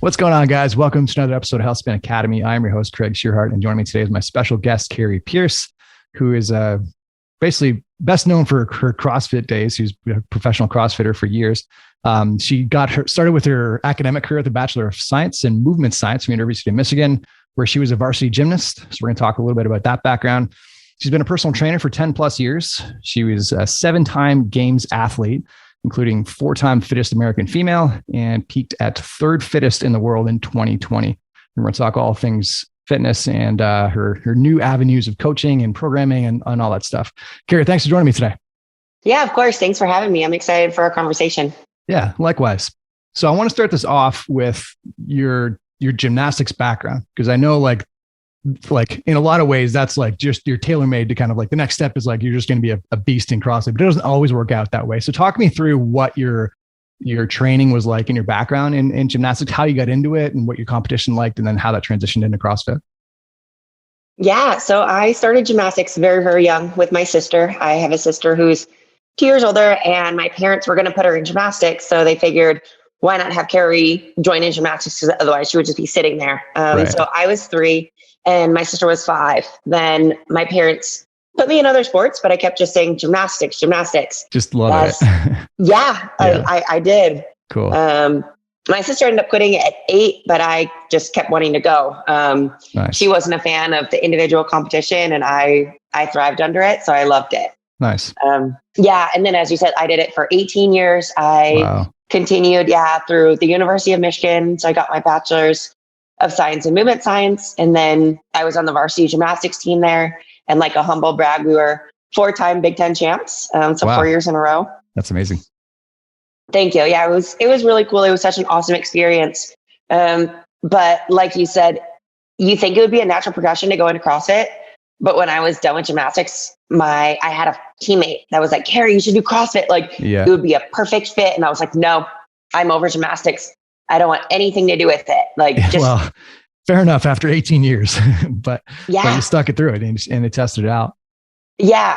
What's going on, guys? Welcome to another episode of Healthspan Academy. I'm your host, Craig Shearhart, and joining me today is my special guest, Kari Pearce, who is basically best known for her CrossFit days. She's a professional CrossFitter for years. She started with her academic career at the Bachelor of Science in Movement Science from the University of Michigan, where she was a varsity gymnast. So we're going to talk a little bit about that background. She's been a personal trainer for 10 plus years. She was a 7-time games athlete, including 4-time fittest American female, and peaked at third fittest in the world in 2020. And we're going to talk all things fitness and her new avenues of coaching and programming and all that stuff. Kari, thanks for joining me today. Yeah, of course. Thanks for having me. I'm excited for our conversation. Yeah, likewise. So I want to start this off with your gymnastics background, because I know like in a lot of ways, that's like just you're tailor-made to kind of like the next step is like, you're just going to be a beast in CrossFit, but it doesn't always work out that way. So talk me through what your training was like in your background in gymnastics, how you got into it and what your competition liked, and then how that transitioned into CrossFit. Yeah. So I started gymnastics very, very young with my sister. I have a sister who's 2 years older, and my parents were going to put her in gymnastics. So they figured, why not have Kari join in gymnastics? Because otherwise she would just be sitting there. Right. So I was 3 and my sister was 5. Then my parents put me in other sports, but I kept just saying gymnastics. Just love it. Yeah. I did. Cool. My sister ended up quitting at 8, but I just kept wanting to go. Nice. She wasn't a fan of the individual competition, and I thrived under it. So I loved it. Nice. Yeah. And then, as you said, I did it for 18 years. I continued, through the University of Michigan. So I got my bachelor's of science and movement science. And then I was on the varsity gymnastics team there. And like a humble brag, we were 4-time Big Ten champs. 4 years in a row. That's amazing. Thank you. Yeah, it was really cool. It was such an awesome experience. But like you said, you think it would be a natural progression to go into CrossFit. But when I was done with gymnastics, I had a teammate that was like, Kari, you should do CrossFit. It would be a perfect fit. And I was like, no, I'm over gymnastics. I don't want anything to do with it. Well, fair enough after 18 years, but you stuck it through it and it tested it out. Yeah.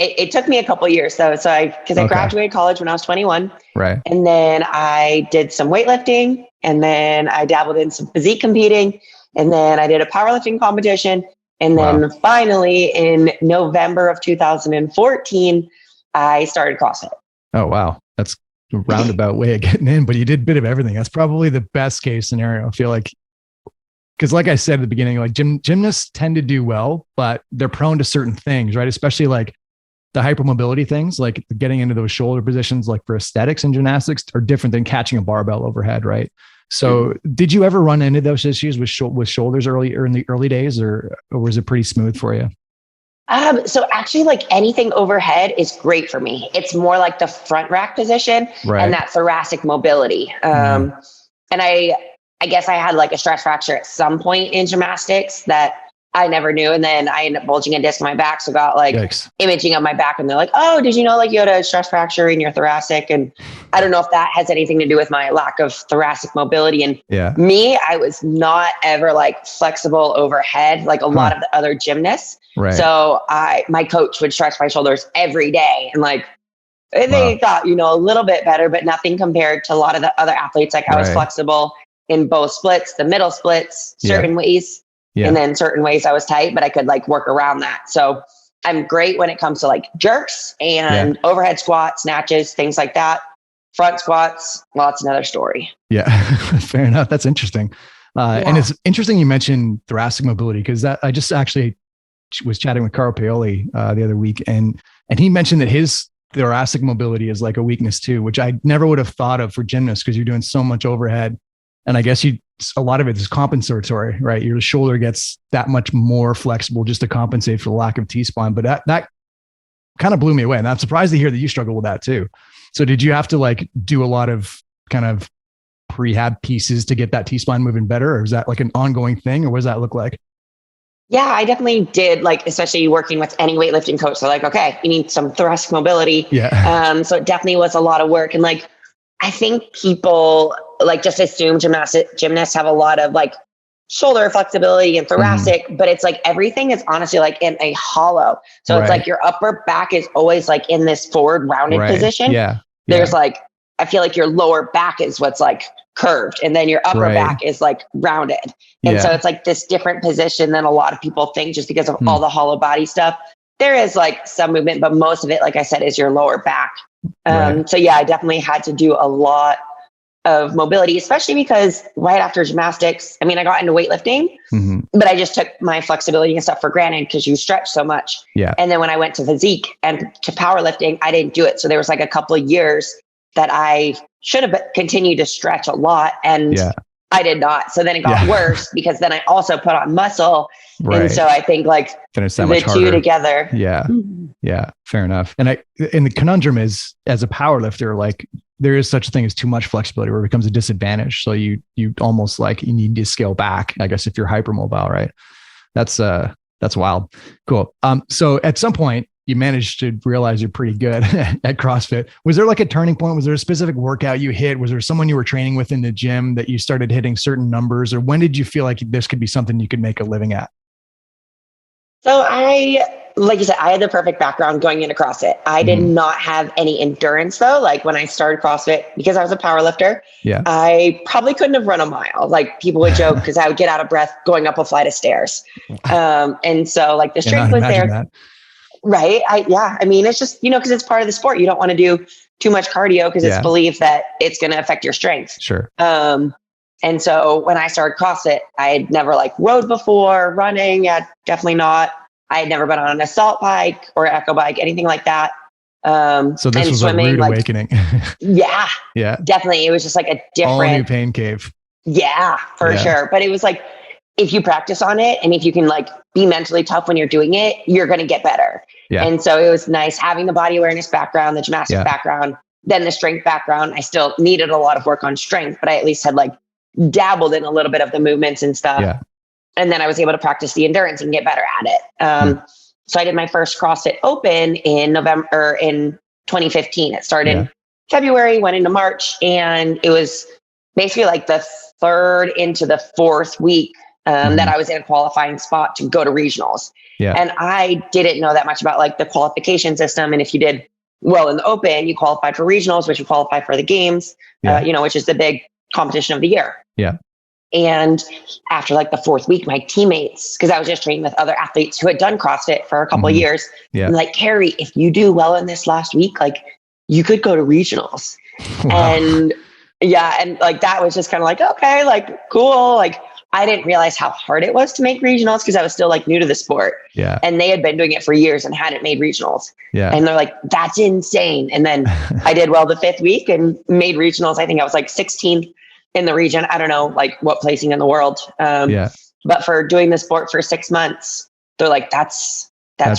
It took me a couple of years though. So I graduated college when I was 21. Right. And then I did some weightlifting, and then I dabbled in some physique competing, and then I did a powerlifting competition. And then finally in November of 2014, I started CrossFit. Oh, wow. That's a roundabout way of getting in, but you did a bit of everything. That's probably the best case scenario. I feel like, because like I said at the beginning, like gymnasts tend to do well, but they're prone to certain things, right? Especially like the hypermobility things, like getting into those shoulder positions, like for aesthetics in gymnastics are different than catching a barbell overhead, right? So did you ever run into those issues with shoulders in the early days, or was it pretty smooth for you? So actually, like anything overhead is great for me. It's more like the front rack position and that thoracic mobility. And I guess I had like a stress fracture at some point in gymnastics that I never knew. And then I ended up bulging a disc in my back. So got like imaging of my back, and they're like, oh, did you know like you had a stress fracture in your thoracic? And I don't know if that has anything to do with my lack of thoracic mobility. And me, I was not ever like flexible overhead, like a lot of the other gymnasts. Right. So my coach would stretch my shoulders every day, and like they thought, a little bit better, but nothing compared to a lot of the other athletes. Like I was flexible in both splits, the middle splits, certain ways. Yeah. And then certain ways I was tight, but I could like work around that. So I'm great when it comes to like jerks and overhead squats, snatches, things like that. Front squats, well, that's another story. Yeah, fair enough. That's interesting. And it's interesting you mentioned thoracic mobility, because I just actually was chatting with Kari Pearce the other week, and he mentioned that his thoracic mobility is like a weakness too, which I never would have thought of for gymnasts, because you're doing so much overhead. And I guess a lot of it is compensatory, right? Your shoulder gets that much more flexible just to compensate for the lack of T-spine. But that kind of blew me away. And I'm surprised to hear that you struggle with that too. So did you have to like do a lot of kind of prehab pieces to get that T-spine moving better? Or is that like an ongoing thing, or what does that look like? Yeah, I definitely did. Like, especially working with any weightlifting coach. They're like, okay, you need some thoracic mobility. Yeah. So it definitely was a lot of work. And like, I think people like just assume gymnasts have a lot of like shoulder flexibility and thoracic, but it's like everything is honestly like in a hollow. So it's like your upper back is always like in this forward rounded position. Yeah. There's like I feel like your lower back is what's like curved, and then your upper back is like rounded. And so it's like this different position than a lot of people think, just because of all the hollow body stuff. There is like some movement, but most of it, like I said, is your lower back. So yeah, I definitely had to do a lot of mobility, especially because right after gymnastics, I mean, I got into weightlifting, but I just took my flexibility and stuff for granted because you stretch so much. And then when I went to physique and to powerlifting, I didn't do it. So there was like a couple of years that I should have continued to stretch a lot, and I did not. So then it got worse because then I also put on muscle. And so I think like the two together. Yeah. Fair enough. And the conundrum is, as a power lifter, like there is such a thing as too much flexibility where it becomes a disadvantage. So you almost like you need to scale back, I guess, if you're hypermobile, right? That's wild. Cool. So at some point you managed to realize you're pretty good at CrossFit. Was there like a turning point? Was there a specific workout you hit? Was there someone you were training with in the gym that you started hitting certain numbers? Or when did you feel like this could be something you could make a living at? So like you said, I had the perfect background going into CrossFit. I did not have any endurance though. Like when I started CrossFit, because I was a power lifter, I probably couldn't have run a mile. Like people would joke because I would get out of breath going up a flight of stairs. And so like the strength was there. That. Right. I mean, it's just, because it's part of the sport. You don't want to do too much cardio because it's believed that it's going to affect your strength. Sure. And so when I started CrossFit, I had never like rode before, running, definitely not. I had never been on an assault bike or echo bike, anything like that. So this was swimming, a rude awakening. Yeah. Definitely. It was just like a different all new pain cave. Yeah, for sure. But it was like, if you practice on it and if you can like be mentally tough when you're doing it, you're going to get better. And so it was nice having the body awareness background, the gymnastics background, then the strength background. I still needed a lot of work on strength, but I at least had like dabbled in a little bit of the movements and stuff. And then I was able to practice the endurance and get better at it. So I did my first CrossFit Open in 2015. It started in February, went into March, and it was basically like the third into the fourth week that I was in a qualifying spot to go to regionals. And I didn't know that much about like the qualification system. And if you did well in the Open, you qualified for regionals, which you qualify for the games, which is the big competition of the year. And after like the fourth week, my teammates, because I was just training with other athletes who had done CrossFit for a couple of years, I'm like, Kari, if you do well in this last week, like you could go to regionals. And and like that was just kind of like, okay, like cool. Like I didn't realize how hard it was to make regionals because I was still like new to the sport. And they had been doing it for years and hadn't made regionals. And they're like, that's insane. And then I did well the fifth week and made regionals. I think I was like 16th in the region. I don't know like what placing in the world. But for doing the sport for 6 months, they're like, that's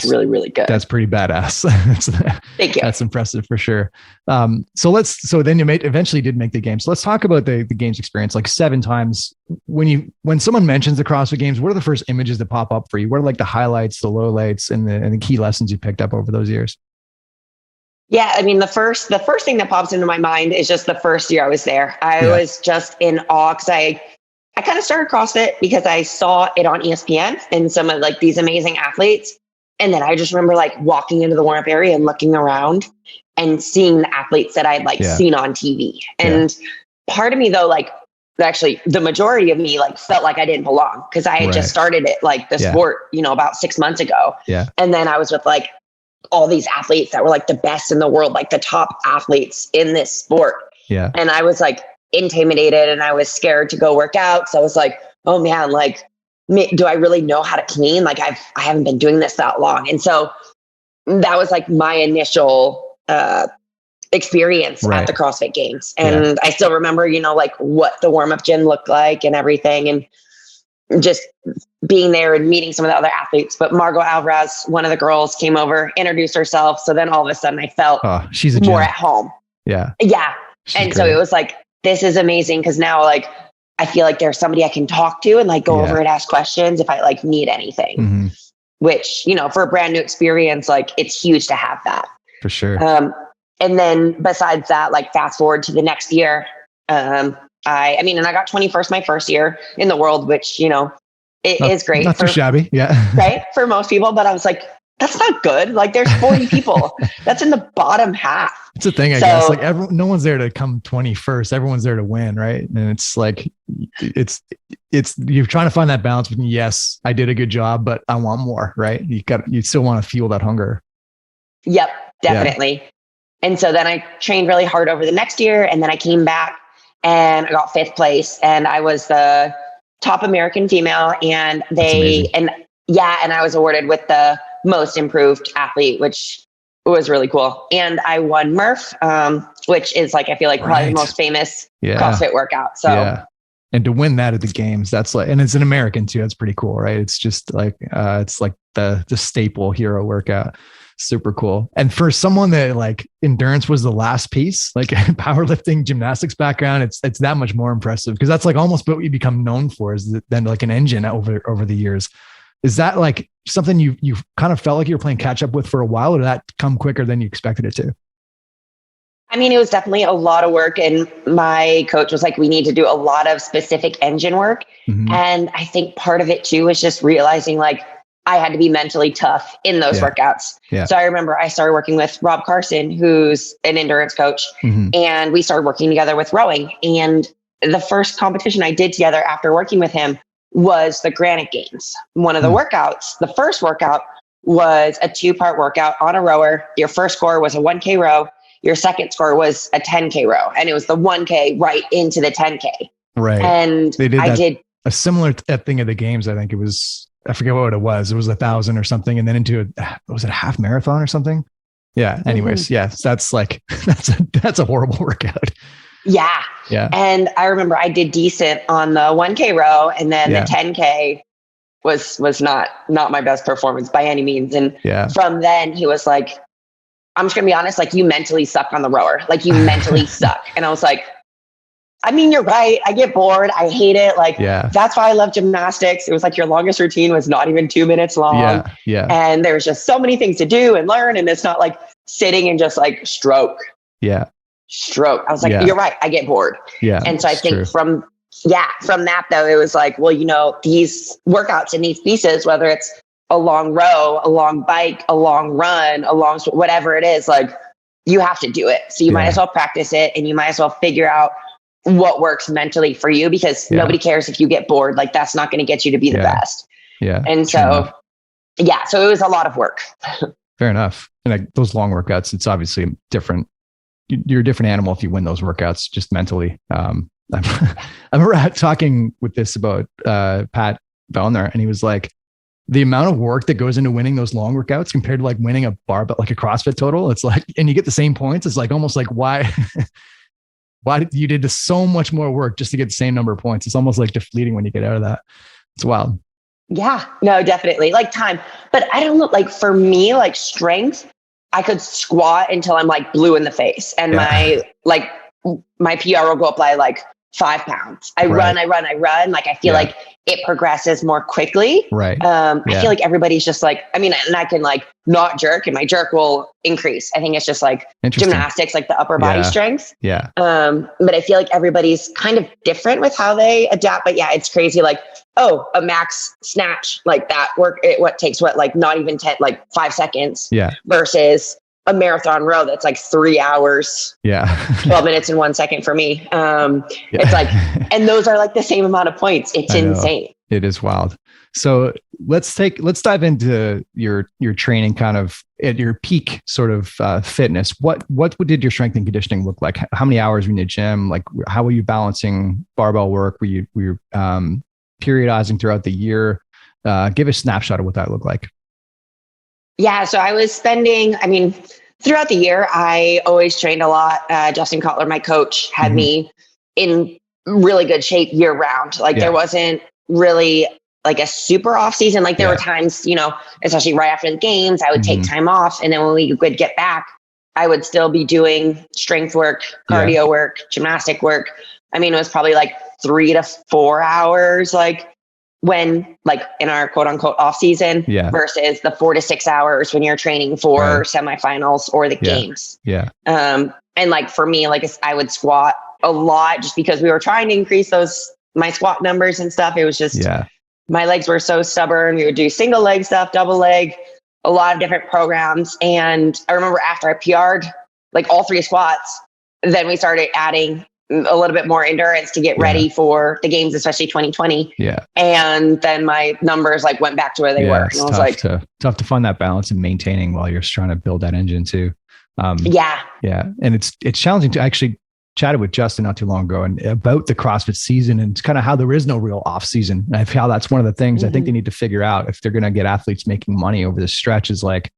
really, really good. That's pretty badass. Thank you. That's impressive for sure. So then you eventually did make the games. So let's talk about the games experience, like 7 times. When someone mentions the CrossFit Games, what are the first images that pop up for you? What are like the highlights, the lowlights, and the key lessons you picked up over those years? Yeah, I mean, the first thing that pops into my mind is just the first year I was there. I was just in awe because I kind of started CrossFit because I saw it on ESPN and some of like these amazing athletes. And then I just remember like walking into the warm-up area and looking around and seeing the athletes that I'd like seen on TV. And part of me though, like actually the majority of me like felt like I didn't belong because I had just started it like the sport, about 6 months ago. And then I was with like all these athletes that were like the best in the world, like the top athletes in this sport. And I was like intimidated and I was scared to go work out. So I was like, oh man, like, do I really know how to clean? Like I haven't been doing this that long. And so that was like my initial experience at the CrossFit Games. And I still remember, like what the warm-up gym looked like and everything. And just being there and meeting some of the other athletes. But Margot Alvarez, one of the girls, came over, introduced herself. So then all of a sudden I felt she's more at home. She's and great. So it was like, this is amazing. Cause now like, I feel like there's somebody I can talk to and like go over and ask questions if I like need anything, which, for a brand new experience, like it's huge to have that. For sure. And then besides that, like fast forward to the next year, and I got 21st my first year in the world, which, it is great. Not too shabby. Right. For most people. But I was like, that's not good. Like there's 40 people. That's in the bottom half. It's a thing, I guess. Like no one's there to come 21st. Everyone's there to win, right? And it's like, it's you're trying to find that balance between, yes, I did a good job, but I want more, right? You still want to fuel that hunger. Yep, definitely. Yeah. And so then I trained really hard over the next year, and then I came back and I got 5th place, and I was the top American female, and and I was awarded with the most improved athlete, which was really cool. And I won Murph, which is like, I feel like probably the most famous CrossFit workout. So, and to win that at the games, that's like, and it's an American too. That's pretty cool, right? It's just like, it's like the staple hero workout. Super cool. And for someone that like endurance was the last piece, like powerlifting, gymnastics background, it's that much more impressive, because that's like almost what you become known for, is then like an engine over the years. Is that like something you kind of felt like you were playing catch up with for a while, or did that come quicker than you expected it to? I mean, it was definitely a lot of work, and my coach was like, we need to do a lot of specific engine work. Mm-hmm. And I think part of it too was just realizing like I had to be mentally tough in those workouts. Yeah. So I remember I started working with Rob Carson, who's an endurance coach, and we started working together with rowing. And the first competition I did together after working with him was the Granite Games. One of the workouts, the first workout was a 2-part workout on a rower. Your first score was a 1K row. Your second score was a 10K row. And it was the 1K right into the 10K. Right. And I did a similar thing at the games. I think it was, I forget what it was. It was 1,000 or something. And then into was it a half marathon or something? Yeah. Anyways. Yeah. That's like, that's a horrible workout. Yeah. Yeah. And I remember I did decent on the 1K row, and then the 10K was not my best performance by any means. And from then he was like, I'm just gonna be honest, like you mentally suck on the rower. Like you mentally suck. And I was like, I mean, you're right. I get bored. I hate it. Like, that's why I love gymnastics. It was like your longest routine was not even 2 minutes long. Yeah. Yeah. And there's just so many things to do and learn. And it's not like sitting and just like stroke. Yeah. Stroke. I was like, you're right. I get bored. Yeah. And so I think from that though, it was like, well, you know, these workouts and these pieces, whether it's a long row, a long bike, a long run, a long, whatever it is, like you have to do it. So you might as well practice it, and you might as well figure out what works mentally for you, because nobody cares if you get bored. Like that's not going to get you to be the best. Yeah. And so, so it was a lot of work. Fair enough. And like those long workouts, it's obviously different. You're a different animal if you win those workouts just mentally. I remember talking with this about Pat Vellner, and he was like, the amount of work that goes into winning those long workouts compared to like winning a barbell, like a CrossFit total, it's like, and you get the same points. It's like almost like why did you did so much more work just to get the same number of points? It's almost like deflating when you get out of that. It's wild. Yeah, no, definitely like time. But I don't know, like for me, like strength, I could squat until I'm like blue in the face, and my PR will go up by like 5 pounds. I run. Like I feel like it progresses more quickly. Right. I feel like everybody's just like, I mean, and I can like not jerk, and my jerk will increase. I think it's just like gymnastics, like the upper body strength. Yeah. But I feel like everybody's kind of different with how they adapt. But yeah, it's crazy. Like, oh, a max snatch like that takes like not even 5 seconds. Yeah. Versus a marathon row that's like 3 hours. Yeah. 12 minutes and 1 second for me. It's like, and those are like the same amount of points. It's insane. It is wild. So let's dive into your training kind of at your peak sort of fitness. What did your strength and conditioning look like? How many hours were you in the gym? Like how were you balancing barbell work? Were you periodizing throughout the year? Give a snapshot of what that looked like. Yeah. So I was spending, throughout the year, I always trained a lot. Justin Kotler, my coach, had me in really good shape year round. Like there wasn't really like a super off season. Like there were times, especially right after the games, I would take time off. And then when we would get back, I would still be doing strength work, cardio work, gymnastic work. It was probably like 3 to 4 hours, like when like in our quote unquote off season versus the 4 to 6 hours when you're training for semifinals or the games. Yeah. And like for me, like I would squat a lot just because we were trying to increase my squat numbers and stuff. It was just, my legs were so stubborn. We would do single leg stuff, double leg. a lot of different programs. And I remember after I PR'd like all 3 squats, then we started adding a little bit more endurance to get ready for the games, especially 2020. Yeah. And then my numbers like went back to where they were. It's and I was like, tough to find that balance and maintaining while you're trying to build that engine too. Yeah. And it's challenging to actually chatted with Justin not too long ago and about the CrossFit season and kind of how there is no real off season. And I feel that's one of the things I think they need to figure out if they're going to get athletes making money over the stretch is like,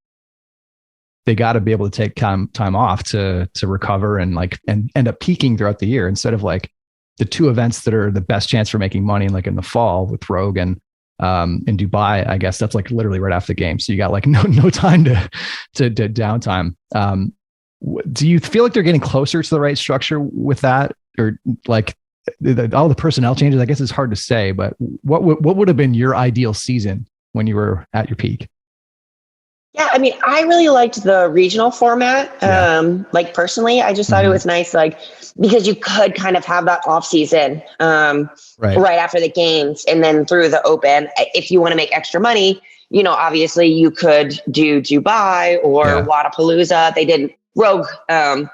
they got to be able to take time off to recover and end up peaking throughout the year instead of like the 2 events that are the best chance for making money, like in the fall with Rogue and in Dubai. I guess that's like literally right after the game. So you got like no time to downtime. Do you feel like they're getting closer to the right structure with that, or like all the personnel changes? I guess it's hard to say, but what would have been your ideal season when you were at your peak? Yeah, I mean, I really liked the regional format. Like personally, I just thought it was nice, like because you could kind of have that off season right after the games, and then through the open. If you want to make extra money, obviously you could do Dubai or Wadapalooza. They did Rogue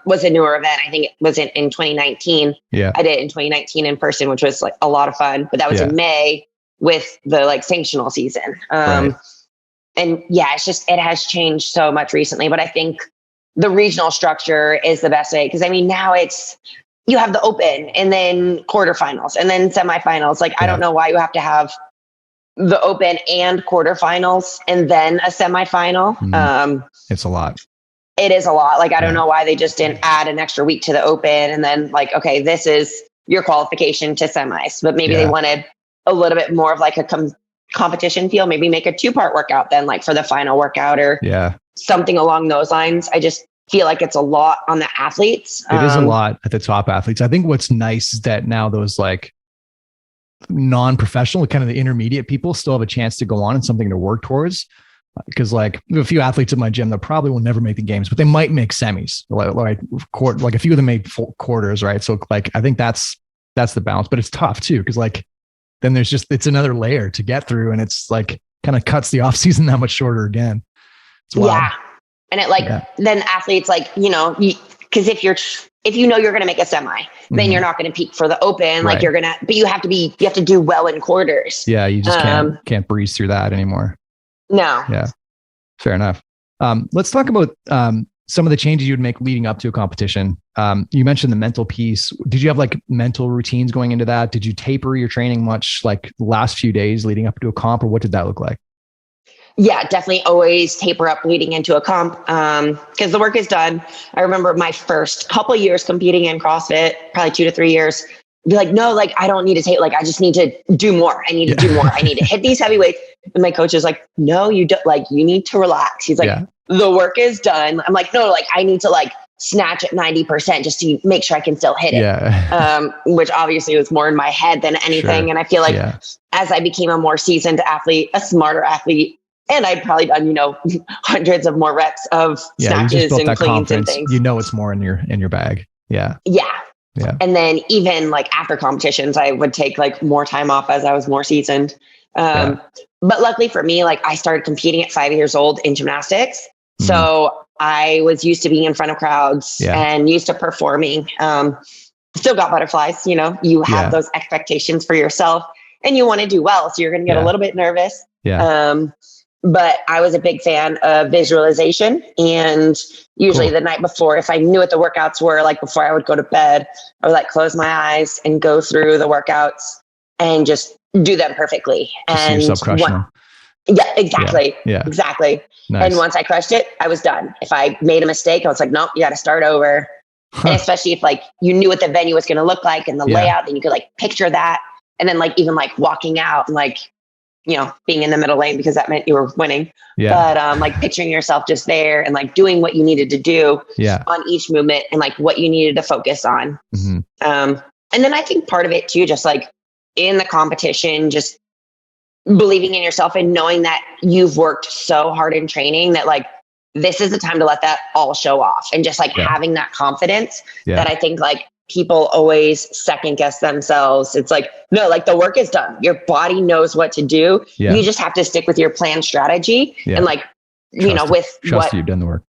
was a newer event. I think it was in 2019. Yeah, I did it in 2019 in person, which was like a lot of fun. But that was in May with the like sanctional season. And it has changed so much recently, but I think the regional structure is the best way. Cause I mean, now you have the open and then quarterfinals and then semifinals. Like, I don't know why you have to have the open and quarterfinals and then a semifinal. It's a lot. It is a lot. Like, I don't know why they just didn't add an extra week to the open and then like, okay, this is your qualification to semis, but maybe they wanted a little bit more of like a competition feel, maybe make a 2-part workout then like for the final workout or something along those lines. I just feel like it's a lot on the athletes. It is a lot at the top athletes. I think what's nice is that now those like non-professional, kind of the intermediate people still have a chance to go on and something to work towards. Because like a few athletes at my gym that probably will never make the games, but they might make semis. Like a few of them made full quarters, right? So like I think that's the balance, but it's tough too because like then it's another layer to get through, and it's like kind of cuts the off season that much shorter again. Yeah, and it then athletes like because if you're going to make a semi, then you're not going to peak for the open. Like but you have to do well in quarters. Yeah, you just can't breeze through that anymore. No. Yeah. Fair enough. Let's talk about some of the changes you would make leading up to a competition. You mentioned the mental piece. Did you have like mental routines going into that? Did you taper your training much like the last few days leading up to a comp, or what did that look like? Yeah, definitely always taper up leading into a comp because the work is done. I remember my first couple years competing in CrossFit, probably 2 to 3 years. Be like, no, like I don't need to take, like I just need to do more. I need to do more. I need to hit these heavy weights. And my coach is like, no, you don't. Like you need to relax. He's like, the work is done. I'm like, no, like I need to like snatch at 90% just to make sure I can still hit it. Which obviously was more in my head than anything. And I feel like as I became a more seasoned athlete, a smarter athlete, and I'd probably done, hundreds of more reps of snatches and cleans and things. It's more in your bag. Yeah. And then even like after competitions, I would take like more time off as I was more seasoned. But luckily for me, like I started competing at 5 years old in gymnastics. So I was used to being in front of crowds and used to performing. Still got butterflies, you have those expectations for yourself and you want to do well. So you're going to get a little bit nervous. But I was a big fan of visualization, and usually the night before, if I knew what the workouts were, like before I would go to bed, I would like close my eyes and go through the workouts and just do them perfectly. And exactly. Nice. And once I crushed it, I was done. If I made a mistake, I was like, nope, you got to start over. And especially if like you knew what the venue was going to look like and the layout, then you could like picture that. And then like even like walking out and like, being in the middle lane because that meant you were winning. But like picturing yourself just there and like doing what you needed to do on each movement and like what you needed to focus on. And then I think part of it too, just like in the competition, just believing in yourself and knowing that you've worked so hard in training that like, this is the time to let that all show off and just like having that confidence that I think like people always second guess themselves. It's like, no, like the work is done. Your body knows what to do. You just have to stick with your plan strategy and like Trust you've done the work.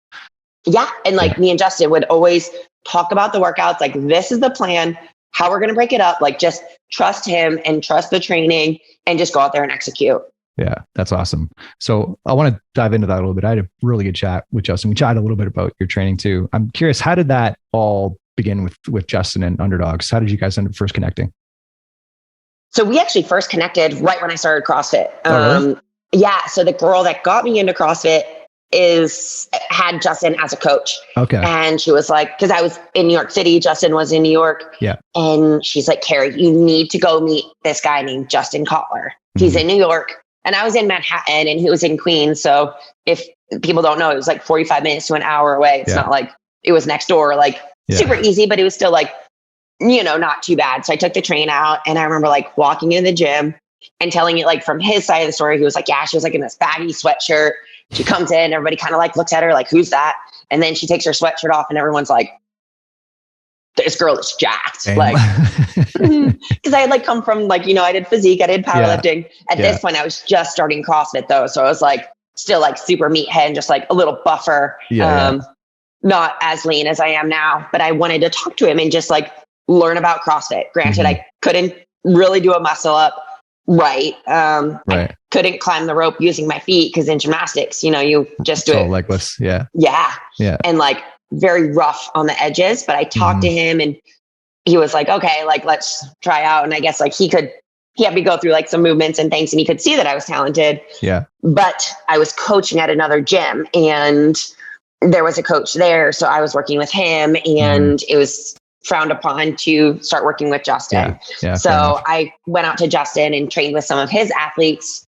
Yeah. And like me and Justin would always talk about the workouts. Like, this is the plan, how we're going to break it up. Like, just trust him and trust the training and just go out there and execute. Yeah, that's awesome. So I want to dive into that a little bit. I had a really good chat with Justin. We chatted a little bit about your training too. I'm curious, how did that all begin with Justin and Underdogs? How did you guys end up first connecting? So we actually first connected right when I started CrossFit. Really? Yeah. So the girl that got me into CrossFit had Justin as a coach. Okay. And she was like, because I was in New York City, Justin was in New York. Yeah. And she's like, Kari, you need to go meet this guy named Justin Kotler. He's in New York. And I was in Manhattan and he was in Queens. So if people don't know, it was like 45 minutes to an hour away. It's not like it was next door, like super easy, but it was still like, not too bad. So I took the train out and I remember like walking in the gym and telling it like from his side of the story. He was like, yeah, she was like in this baggy sweatshirt. She comes in, everybody kind of like looks at her like, who's that? And then she takes her sweatshirt off and everyone's like, this girl is jacked. Damn. Like, because I had like come from like, I did physique, I did powerlifting. At this point, I was just starting CrossFit though. So I was like, still like super meathead and just like a little buffer. Not as lean as I am now, but I wanted to talk to him and just like learn about CrossFit. Granted, I couldn't really do a muscle up right. I couldn't climb the rope using my feet because in gymnastics, you just do it legless. Yeah. And like very rough on the edges, but I talked to him and he was like, okay, like let's try out. And I guess like he had me go through like some movements and things and he could see that I was talented. Yeah. But I was coaching at another gym and there was a coach there. So I was working with him and it was frowned upon to start working with Justin. So I went out to Justin and trained with some of his athletes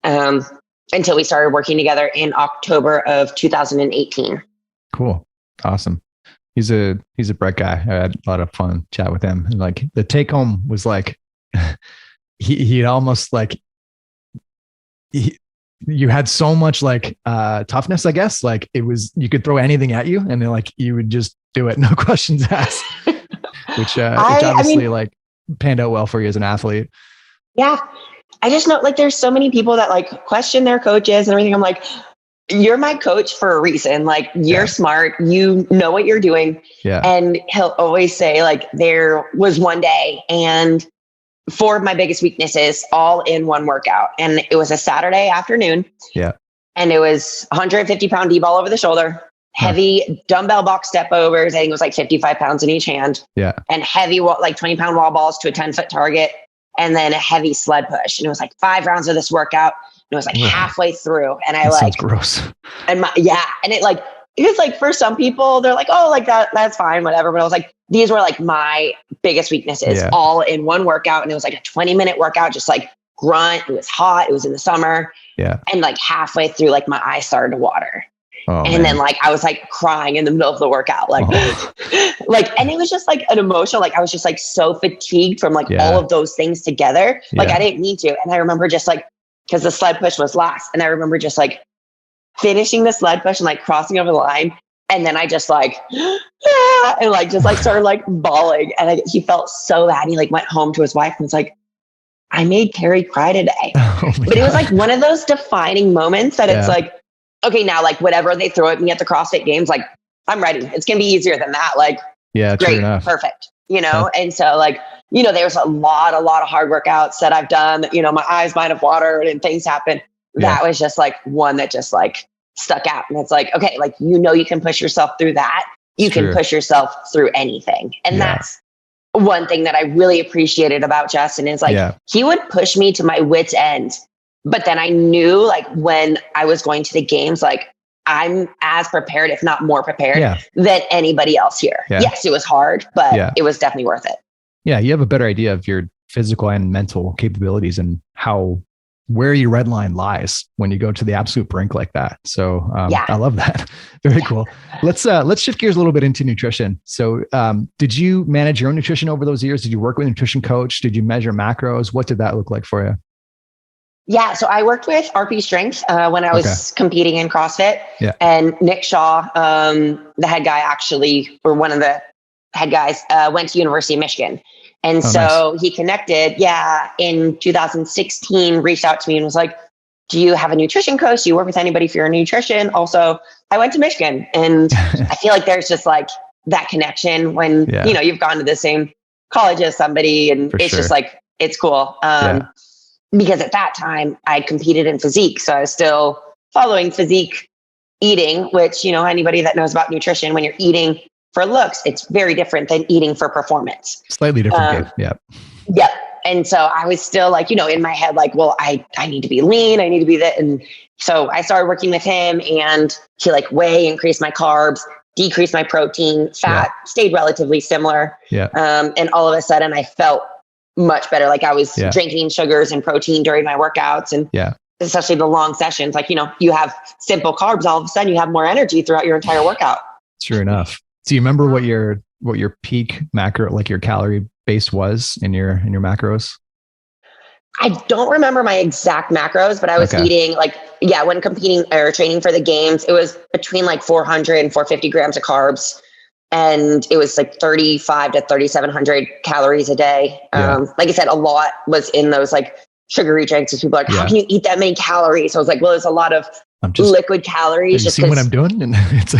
until we started working together in October of 2018. Cool. Awesome. He's a bright guy. I had a lot of fun chat with him. And like the take home was like, he almost like, you had so much like toughness, I guess. Like it was, you could throw anything at you and then like, you would just do it. No questions asked, which obviously like panned out well for you as an athlete. Yeah. I just know like, there's so many people that like question their coaches and everything. I'm like, you're my coach for a reason. Like you're smart, you know what you're doing. Yeah. And he'll always say like, there was one day and 4 of my biggest weaknesses all in one workout. And it was a Saturday afternoon. Yeah. And it was 150 pound D-ball over the shoulder, heavy dumbbell box step overs. I think it was like 55 pounds in each hand. Yeah. And heavy, like 20 pound wall balls to a 10-foot target. And then a heavy sled push. And it was like 5 rounds of this workout. And it was like halfway through. And I sounds gross. And and it like, because like for some people, they're like, oh, like that's fine, whatever. But I was like, these were like my biggest weaknesses all in one workout. And it was like a 20-minute workout, just like grunt. It was hot. It was in the summer. Yeah. And like halfway through, like my eyes started to water. Oh, and then like, I was like crying in the middle of the workout, like, and it was just like an emotional, like I was just like so fatigued from like all of those things together. Like I didn't need to. And I remember just like, because the sled push was last. And I remember just like finishing the sled push and like crossing over the line. And then I just like, and like, just like started like bawling. And he felt so bad. He like went home to his wife and was like, I made Kari cry today. But it was like one of those defining moments that it's like, okay, now like whatever they throw at me at the CrossFit Games, like I'm ready. It's going to be easier than that. Like, great, perfect. And so like, there's a lot of hard workouts that I've done that, my eyes might have watered and things happen. That was just like one that just like stuck out. And it's like, okay, like, you can push yourself through that. You can push yourself through anything. And that's one thing that I really appreciated about Justin is like, he would push me to my wit's end. But then I knew like when I was going to the games, like I'm as prepared, if not more prepared than anybody else here. Yes, it was hard, but it was definitely worth it. Yeah. You have a better idea of your physical and mental capabilities and where your red line lies when you go to the absolute brink like that. So I love that. Very cool. Let's shift gears a little bit into nutrition. So did you manage your own nutrition over those years? Did you work with a nutrition coach? Did you measure macros? What did that look like for you? Yeah. So I worked with RP Strength when I was competing in CrossFit. Yeah. And Nick Shaw, the head guy actually, or one of the head guys, went to University of Michigan. And so he connected, in 2016, reached out to me and was like, do you have a nutrition coach? Do you work with anybody for your nutrition? Also, I went to Michigan, and I feel like there's just like that connection when, you know, you've gone to the same college as somebody, and it's just like, it's cool. Because at that time I competed in physique. So I was still following physique eating, which, you know, anybody that knows about nutrition, when you're eating for looks, it's very different than eating for performance. Slightly different game. Yeah. And so I was still like, you know, in my head, like, well, I need to be lean. I need to be that. And so I started working with him, and he like increased my carbs, decreased my protein, fat stayed relatively similar. And all of a sudden I felt much better. Like I was drinking sugars and protein during my workouts, and especially the long sessions. Like, you know, you have simple carbs, all of a sudden you have more energy throughout your entire workout. True enough. Do you remember what your peak macro, like your calorie base was in your macros? I don't remember my exact macros, but I was eating like, when competing or training for the games, it was between like 400 and 450 grams of carbs. And it was like 35 to 3,700 calories a day. Like I said, a lot was in those like sugary drinks. So people are like, how can you eat that many calories? So I was like, well, there's a lot of liquid calories. You see what I'm doing? And it's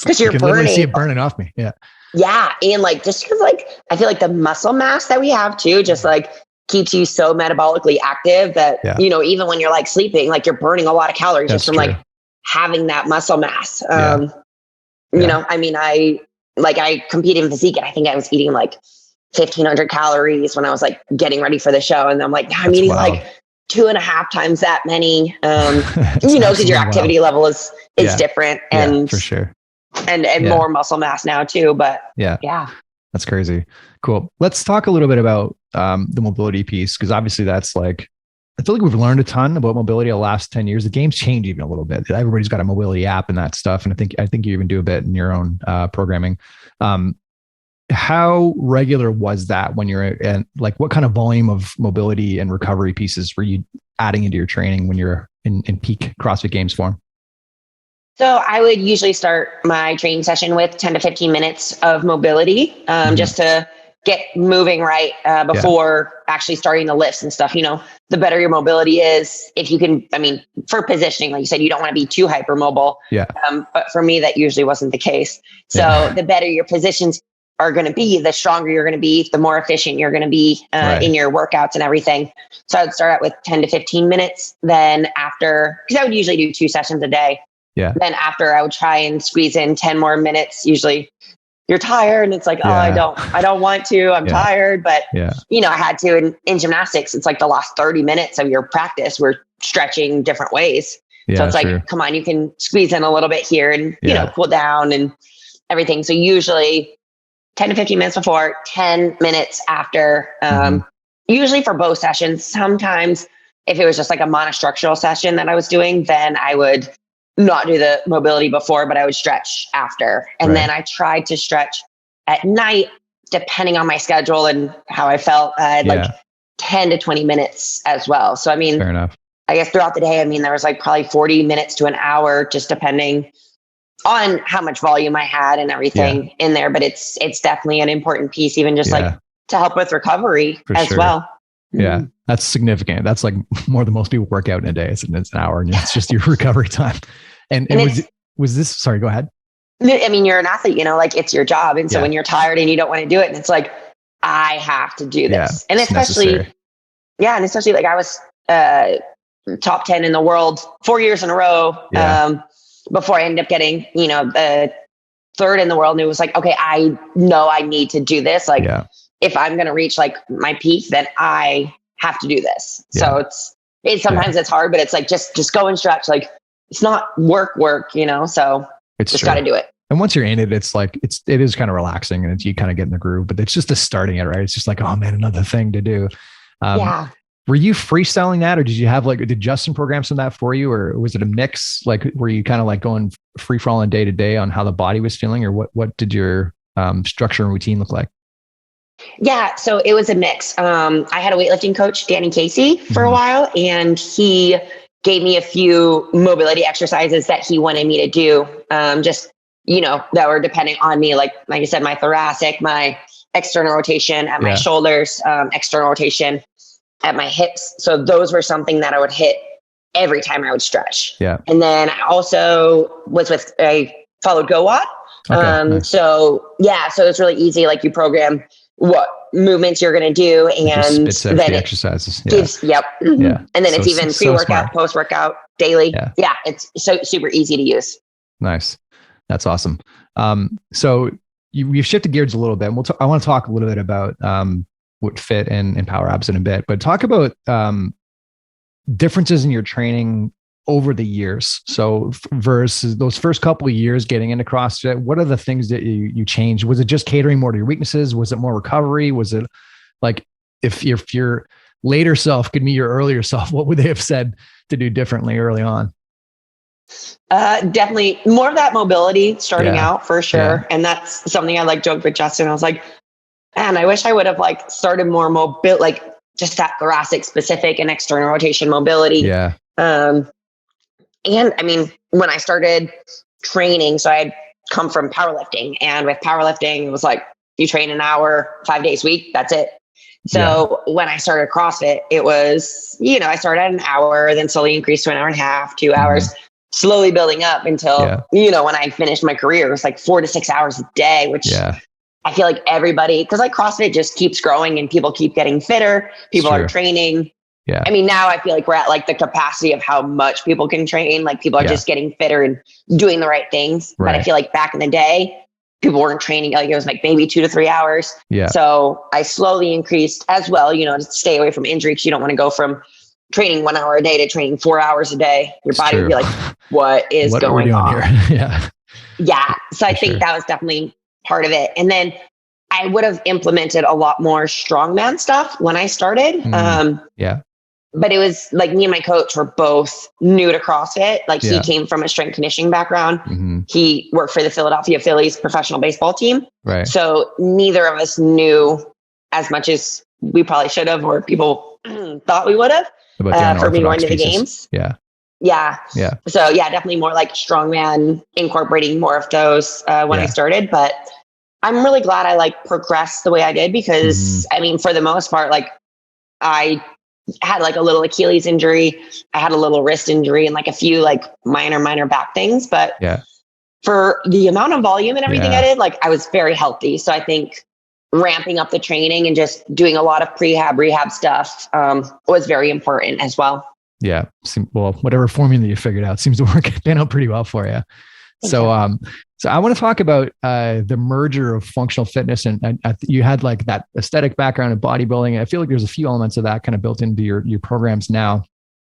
because you're burning. Literally see it burning off me. Yeah. And like, just because like, I feel like the muscle mass that we have too, just like keeps you so metabolically active that, you know, even when you're like sleeping, like you're burning a lot of calories just from like having that muscle mass. You know, I mean, I competed in physique, and I think I was eating like 1,500 calories when I was like getting ready for the show. And I'm like, I'm eating like 2.5 times that many, you know, because your activity level is different, and for sure. And more muscle mass now too. But that's crazy. Cool. Let's talk a little bit about the mobility piece, because obviously that's like, I feel like we've learned a ton about mobility the last 10 years. The game's changed even a little bit. Everybody's got a mobility app and that stuff. And I think you even do a bit in your own programming. How regular was that when you're in, like, what kind of volume of mobility and recovery pieces were you adding into your training when you're in peak CrossFit Games form? So I would usually start my training session with 10 to 15 minutes of mobility, just to get moving right before actually starting the lifts and stuff. You know, the better your mobility is, if you can, I mean, for positioning, like you said, you don't want to be too hypermobile. But for me, that usually wasn't the case. So the better your positions are going to be, the stronger you're going to be, the more efficient you're going to be in your workouts and everything. So I would start out with 10 to 15 minutes. Then after, because I would usually do 2 sessions a day. Then after, I would try and squeeze in 10 more minutes. Usually you're tired and it's like, oh, I don't want to, I'm tired. But you know, I had to in gymnastics, it's like the last 30 minutes of your practice, we're stretching different ways. So it's like, come on, you can squeeze in a little bit here and, you know, cool down and everything. So usually 10 to 15 minutes before, 10 minutes after, usually for both sessions. Sometimes if it was just like a monostructural session that I was doing, then I would not do the mobility before, but I would stretch after. And then I tried to stretch at night, depending on my schedule and how I felt. I had like 10 to 20 minutes as well. So, I mean, fair enough. I guess throughout the day, I mean, there was like probably 40 minutes to an hour, just depending on how much volume I had and everything in there. But it's definitely an important piece, even just like to help with recovery as well. Yeah, that's significant. That's like more than most people work out in a day. It's an hour, and it's just your recovery time. And was this, sorry, go ahead. I mean, you're an athlete, you know, like it's your job. And so when you're tired and you don't want to do it, and it's like, I have to do this. And especially, and especially like I was top 10 in the world 4 years in a row before I ended up getting, you know, the 3rd in the world. And it was like, okay, I know I need to do this. Like if I'm going to reach like my peak, then I have to do this. So it's sometimes it's hard, but it's like, just go and stretch. Like it's not work, you know, so it's just got to do it. And once you're in it, it's like, it is kind of relaxing, and you kind of get in the groove, but it's just starting it, right? It's just like, oh man, another thing to do. Were you freestyling that, or did you have did Justin program some of that for you, or was it a mix? Like, were you kind of like going free for all on day to day on how the body was feeling, or what did your structure and routine look like? Yeah, so it was a mix. I had a weightlifting coach, Danny Casey, for a while, and he gave me a few mobility exercises that he wanted me to do, just, you know, that were depending on me. Like I said, my thoracic, my external rotation at my shoulders, external rotation at my hips. So those were something that I would hit every time I would stretch. Yeah. And then I also I followed GoWatt. Okay, nice. So it's really easy. Like you program what movements you're going to do, and spits out then the it exercises. gives, Yeah. And then it's even pre-workout, smart. post-workout, daily. Yeah. It's so super easy to use. Nice. That's awesome. So we've shifted gears a little bit. And I want to talk a little bit about what fit and power abs in a bit, but talk about differences in your training over the years. So versus those first couple of years getting into CrossFit, what are the things that you changed? Was it just catering more to your weaknesses? Was it more recovery? Was it like, if your later self could meet your earlier self, what would they have said to do differently early on? Definitely more of that mobility starting out for sure. Yeah. And that's something I like joked with Justin. I was like, man, I wish I would have like started more mobile, like just that thoracic specific and external rotation mobility. Yeah. And I mean, when I started training, so I had come from powerlifting, and with powerlifting, it was like, you train an hour, 5 days a week, that's it. So when I started CrossFit, it was, I started at an hour, then slowly increased to an hour and a half, 2 hours, slowly building up until, when I finished my career, it was like 4 to 6 hours a day, which I feel like everybody, because like CrossFit just keeps growing and people keep getting fitter, people are training. Yeah. I mean, now I feel like we're at like the capacity of how much people can train. Like people are just getting fitter and doing the right things. Right. But I feel like back in the day, people weren't training. Like it was like maybe 2 to 3 hours. Yeah. So I slowly increased as well, to stay away from injury, because you don't want to go from training 1 hour a day to training 4 hours a day. Your body would be like, what is going on here? Yeah. So I think that was definitely part of it. And then I would have implemented a lot more strongman stuff when I started. But it was like me and my coach were both new to CrossFit. Like he came from a strength conditioning background. Mm-hmm. He worked for the Philadelphia Phillies professional baseball team. Right. So neither of us knew as much as we probably should have, or people thought we would have, for me going to the games. Yeah. So definitely more like strongman, incorporating more of those when I started. But I'm really glad I like progressed the way I did, because I mean, for the most part, like I had like a little Achilles injury, I had a little wrist injury, and like a few like minor back things. But for the amount of volume and everything I did, like I was very healthy. So I think ramping up the training and just doing a lot of rehab stuff was very important as well. Yeah. Well, whatever formula you figured out seems to work out pretty well for you. So I want to talk about the merger of functional fitness and you had like that aesthetic background in bodybuilding. I feel like there's a few elements of that kind of built into your programs now.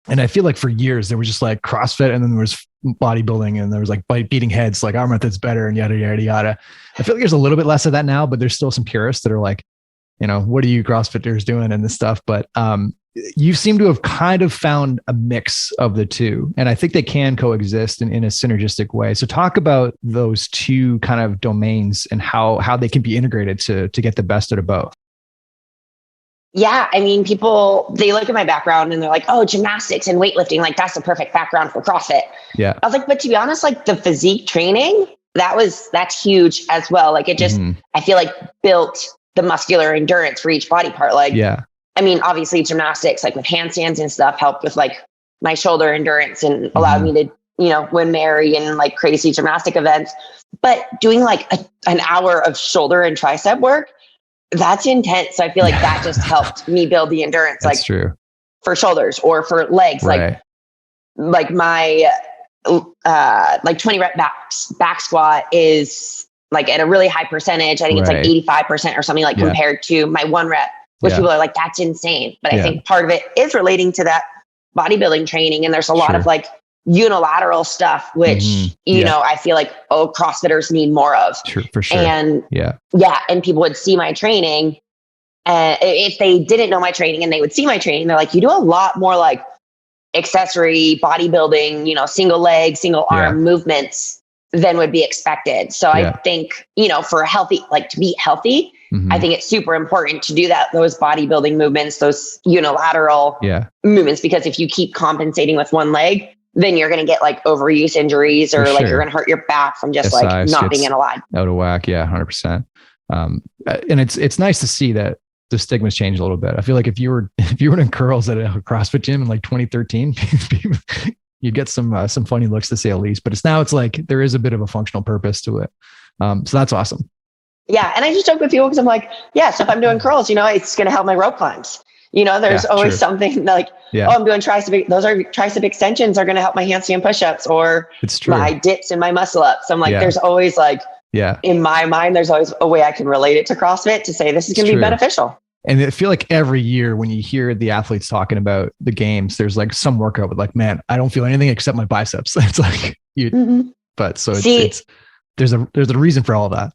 And I feel like for years there was just like CrossFit, and then there was bodybuilding, and there was like beating heads, like our method's better, and yada, yada, yada. I feel like there's a little bit less of that now, but there's still some purists that are like, what are you CrossFitters doing and this stuff? But you seem to have kind of found a mix of the two, and I think they can coexist in a synergistic way. So talk about those two kind of domains and how they can be integrated to get the best out of both. Yeah. I mean, they look at my background and they're like, oh, gymnastics and weightlifting, like that's the perfect background for CrossFit. Yeah. I was like, but to be honest, like the physique training, that's huge as well. Like it just, I feel like built the muscular endurance for each body part. Like, I mean, obviously gymnastics, like with handstands and stuff, helped with like my shoulder endurance and allowed me to, win Mary and like crazy gymnastic events. But doing like an hour of shoulder and tricep work, that's intense. So I feel like that just helped me build the endurance. That's like true. For shoulders or for legs, like my like 20 rep back squat is like at a really high percentage. I think it's like 85% or something, like compared to my 1 rep. Which people are like, that's insane. But I think part of it is relating to that bodybuilding training. And there's a lot of like unilateral stuff, which, I feel like, CrossFitters need more of. For sure. And and people would see my training. If they didn't know my training and they would see my training, they're like, you do a lot more like accessory bodybuilding, single leg, single arm movements than would be expected. So I think, for to be healthy, I think it's super important to do those bodybuilding movements, those unilateral movements, because if you keep compensating with one leg, then you're going to get like overuse injuries, or like you're going to hurt your back from just like not being in a line. Out of whack. Yeah. 100%. And it's nice to see that the stigma's changed a little bit. I feel like if you were in curls at a CrossFit gym in like 2013, you'd get some funny looks, to say the least. But it's like there is a bit of a functional purpose to it. So that's awesome. Yeah. And I just joke with people because I'm like, yeah, so if I'm doing curls, it's going to help my rope climbs. There's always something like, I'm doing tricep. Those are tricep extensions are going to help my handstand push-ups, or it's true, my dips and my muscle ups. I'm like, there's always like, in my mind, there's always a way I can relate it to CrossFit to say this is going to be beneficial. And I feel like every year when you hear the athletes talking about the games, there's like some workout with like, man, I don't feel anything except my biceps. It's like but so there's a reason for all of that.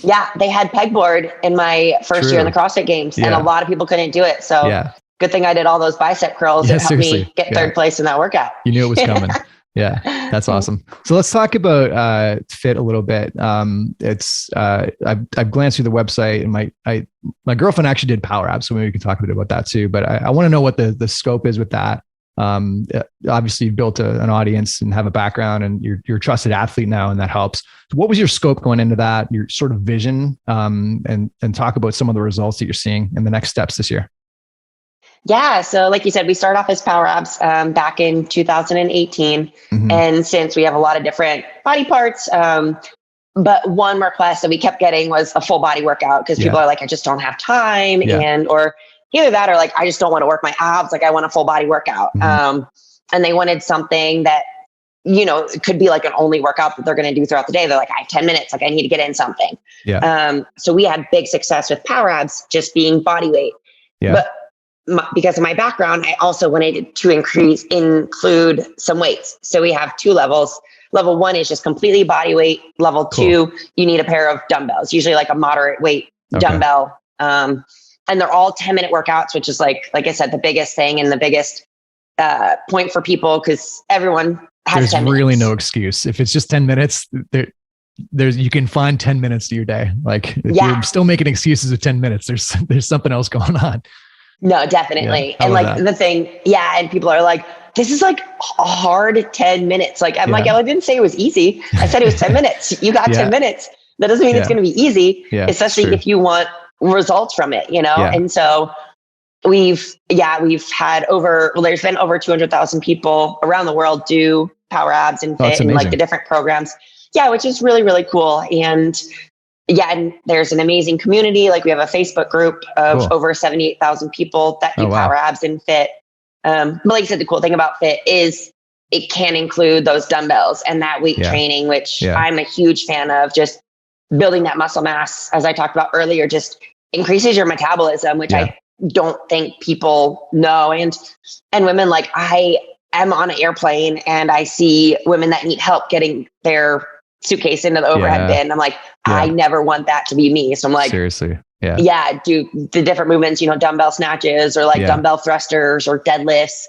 Yeah, they had pegboard in my first year in the CrossFit Games, and a lot of people couldn't do it. So good thing I did all those bicep curls. It helped me get third place in that workout. You knew it was coming. Yeah, that's awesome. So let's talk about fit a little bit. I've glanced through the website, and my girlfriend actually did power abs, so maybe we can talk a bit about that too. But I want to know what the scope is with that. Obviously you've built an audience and have a background, and you're a trusted athlete now, and that helps. So what was your scope going into that, your sort of vision, and talk about some of the results that you're seeing and the next steps this year? Yeah. So like you said, we started off as power abs back in 2018. Mm-hmm. And since we have a lot of different body parts, but one request that we kept getting was a full body workout, because people are like, I just don't have time. Or either that, or like, I just don't want to work my abs. Like I want a full body workout. Mm-hmm. And they wanted something that, it could be like an only workout that they're going to do throughout the day. They're like, I have 10 minutes. Like I need to get in something. So we had big success with power abs, just being body weight. But because of my background, I also wanted to include some weights. So we have 2 levels. Level 1 is just completely body weight. Level 2, you need a pair of dumbbells, usually like a moderate weight dumbbell. And they're all 10-minute workouts, which is like I said, the biggest thing and the biggest point for people, because everyone has 10 minutes. There's really no excuse. If it's just 10 minutes, you can find 10 minutes to your day. Like if you're still making excuses of 10 minutes, there's something else going on. No, definitely. And like the thing, and people are like, this is like a hard 10 minutes. Like, I'm like, I didn't say it was easy. I said it was 10 minutes. You got 10 minutes. That doesn't mean it's going to be easy, especially if you want results from it, And so we've had there's been over 200,000 people around the world do power abs and fit and like the different programs. Yeah. Which is really, really cool. And and there's an amazing community. Like we have a Facebook group of over 78,000 people that do power abs and fit. But like I said, the cool thing about fit is it can include those dumbbells and that weight training, which I'm a huge fan of. Just building that muscle mass, as I talked about earlier, just increases your metabolism, which I don't think people know. And women, like I am on an airplane and I see women that need help getting their suitcase into the overhead bin. I'm like, I never want that to be me. So I'm like, seriously. Do the different movements, dumbbell snatches or like dumbbell thrusters or deadlifts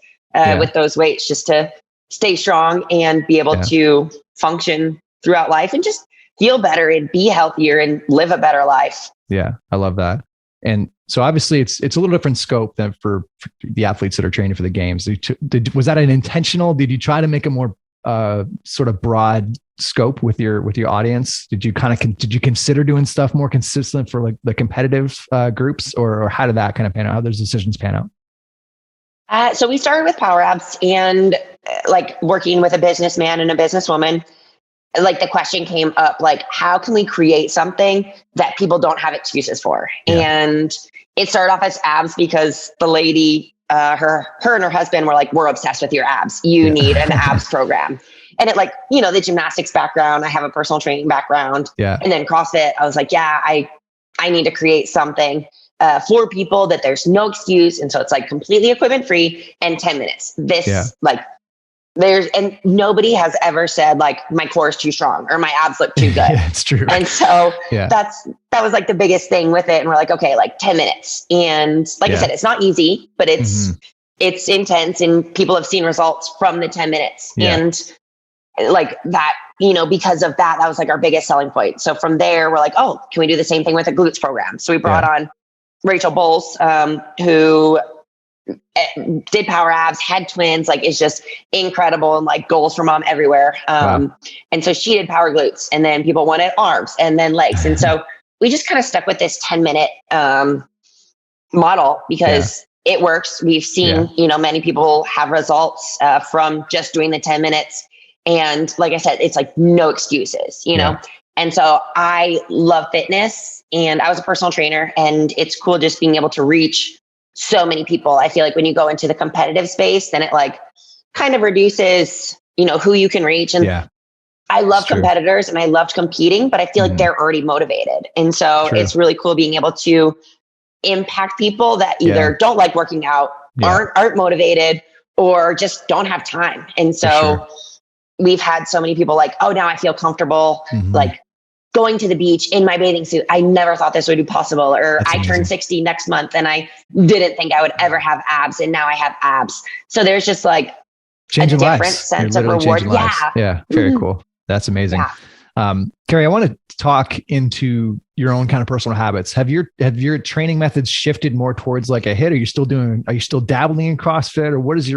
with those weights, just to stay strong and be able to function throughout life and just feel better and be healthier and live a better life. Yeah. I love that. And so obviously it's a little different scope than for the athletes that are training for the games. Was that an intentional? Did you try to make a more sort of broad scope with your audience? Did you consider doing stuff more consistent for like the competitive groups, or how did that kind of pan out? How those decisions pan out? So we started with power abs, and like working with a businessman and a businesswoman, like the question came up, like, how can we create something that people don't have excuses for? And it started off as abs because the lady, her and her husband were like, we're obsessed with your abs. You need an abs program. And it like, the gymnastics background, I have a personal training background. And then CrossFit, I was like, I need to create something for people that there's no excuse. And so it's like completely equipment free and 10 minutes. And nobody has ever said like my core is too strong or my abs look too good. It's true. And so that was like the biggest thing with it. And we're like, okay, like 10 minutes. And like I said, it's not easy, but it's intense, and people have seen results from the 10 minutes. And like that, because of that, that was like our biggest selling point. So from there, we're like, oh, can we do the same thing with a glutes program? So we brought on Rachel Bowles, who did power abs, had twins, like is just incredible, and like goals for mom everywhere. And so she did power glutes, and then people wanted arms and then legs. And so we just kind of stuck with this 10-minute model because it works. We've seen, many people have results from just doing the 10 minutes. And like I said, it's like no excuses, you know? And so I love fitness, and I was a personal trainer, and it's cool just being able to reach so many people. I feel like when you go into the competitive space, then it like kind of reduces, who you can reach. And I love competitors and I loved competing, but I feel like they're already motivated. And so it's really cool being able to impact people that either don't like working out, aren't motivated, or just don't have time. And so we've had so many people like, oh, now I feel comfortable, like going to the beach in my bathing suit. I never thought this would be possible. Or I turn 60 next month and I didn't think I would ever have abs, and now I have abs. So there's just like changing a different lives. sense of reward. Yeah. Very cool. That's amazing. Kari, I want to talk into your own kind of personal habits. Have your training methods shifted more towards like a HIIT? Are you still dabbling in CrossFit, or what is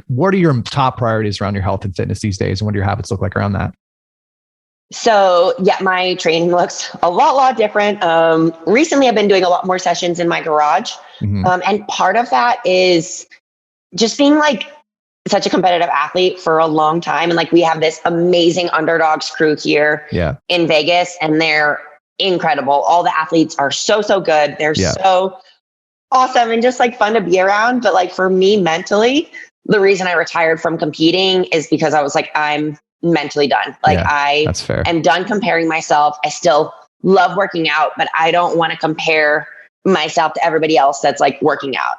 what are your top priorities around your health and fitness these days? And what do your habits look like around that? So my training looks a lot different. Recently I've been doing a lot more sessions in my garage. And part of that is just being like such a competitive athlete for a long time. And like, we have this amazing underdogs crew here in Vegas, and they're incredible. All the athletes are so good. They're so awesome and just like fun to be around. But like for me mentally, the reason I retired from competing is because I was like, I'm mentally done. Like that's fair. am done comparing myself. I still love working out, but I don't want to compare myself to everybody else that's like working out.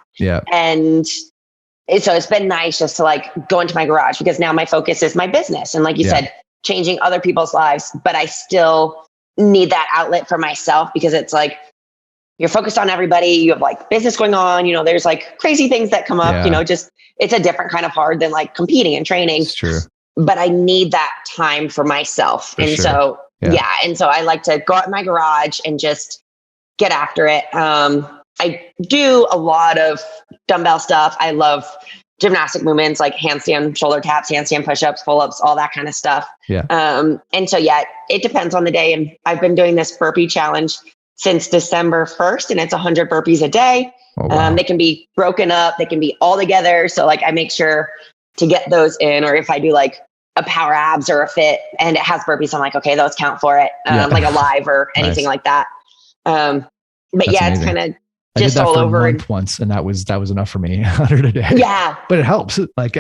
And so it's been nice just to like go into my garage, because now my focus is my business. And like you said, changing other people's lives, but I still need that outlet for myself, because it's like, you're focused on everybody. You have like business going on, there's like crazy things that come up, just, it's a different kind of hard than like competing and training. It's true. But I need that time for myself. So I like to go out in my garage and just get after it. I do a lot of dumbbell stuff. I love gymnastic movements like handstand shoulder taps, handstand push-ups, pull-ups, all that kind of stuff. And so, it depends on the day. And I've been doing this burpee challenge since December 1st, and it's 100 burpees a day. Oh, wow. They can be broken up. They can be all together. So like, I make sure to get those in, or if I do like a power abs or a fit and it has burpees, I'm like, okay, those count for it. Like a live or anything like that. But that's amazing. It's kind of just I did that all for over. A month once, and that was enough for me. 100 a day. But it helps. Like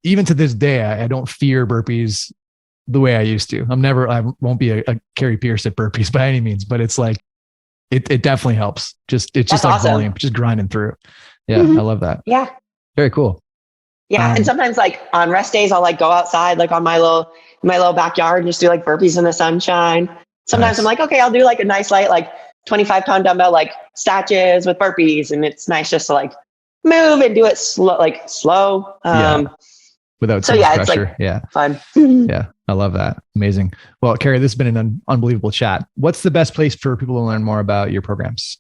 even to this day, I don't fear burpees the way I used to. I won't be a Kari Pearce at burpees by any means, but it's like, it definitely helps. It's just like awesome. Volume, just grinding through. I love that. Very cool. And sometimes like on rest days, I'll like go outside, like on my little backyard, and just do like burpees in the sunshine. Sometimes I'm like, okay, I'll do like a nice light, like 25-pound dumbbell, like snatches with burpees. And it's nice just to like move and do it slow. Without so much pressure. It's like fun. I love that. Amazing. Well, Kari, this has been an unbelievable chat. What's the best place for people to learn more about your programs?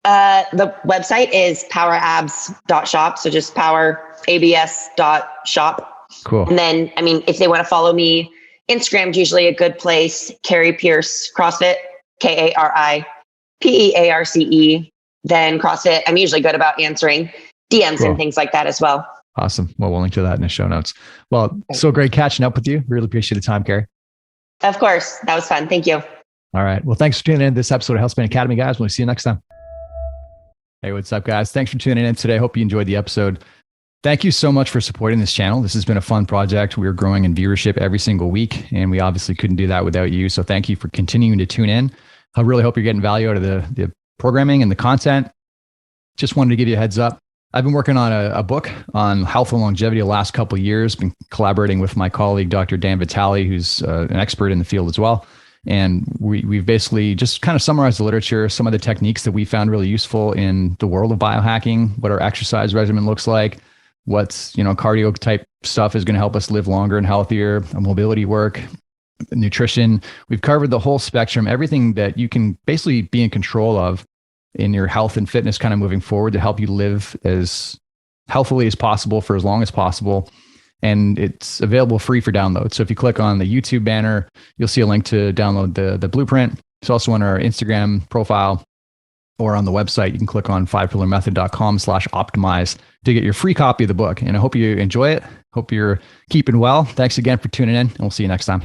The website is powerabs.shop. So just powerabs.shop. Cool. And then, if they want to follow me, Instagram's usually a good place. Kari Pearce CrossFit, KariPearce. Then CrossFit, I'm usually good about answering DMs and things like that as well. Awesome. Well, we'll link to that in the show notes. Well, so great catching up with you. Really appreciate the time, Kari. Of course. That was fun. Thank you. All right. Well, thanks for tuning in to this episode of Healthspan Academy, guys. We'll see you next time. Hey, what's up, guys? Thanks for tuning in today. Hope you enjoyed the episode. Thank you so much for supporting this channel. This has been a fun project. We're growing in viewership every single week, and we obviously couldn't do that without you. So thank you for continuing to tune in. I really hope you're getting value out of the programming and the content. Just wanted to give you a heads up. I've been working on a book on health and longevity the last couple of years, been collaborating with my colleague, Dr. Dan Vitale, who's an expert in the field as well. And we've basically just kind of summarized the literature, some of the techniques that we found really useful in the world of biohacking, what our exercise regimen looks like, what's, cardio type stuff is going to help us live longer and healthier, mobility work, nutrition. We've covered the whole spectrum, everything that you can basically be in control of in your health and fitness kind of moving forward to help you live as healthily as possible for as long as possible. And it's available free for download. So if you click on the YouTube banner, you'll see a link to download the blueprint. It's also on our Instagram profile. or on the website, you can click on 5pillarmethod.com/optimize to get your free copy of the book. And I hope you enjoy it. Hope you're keeping well. Thanks again for tuning in, and we'll see you next time.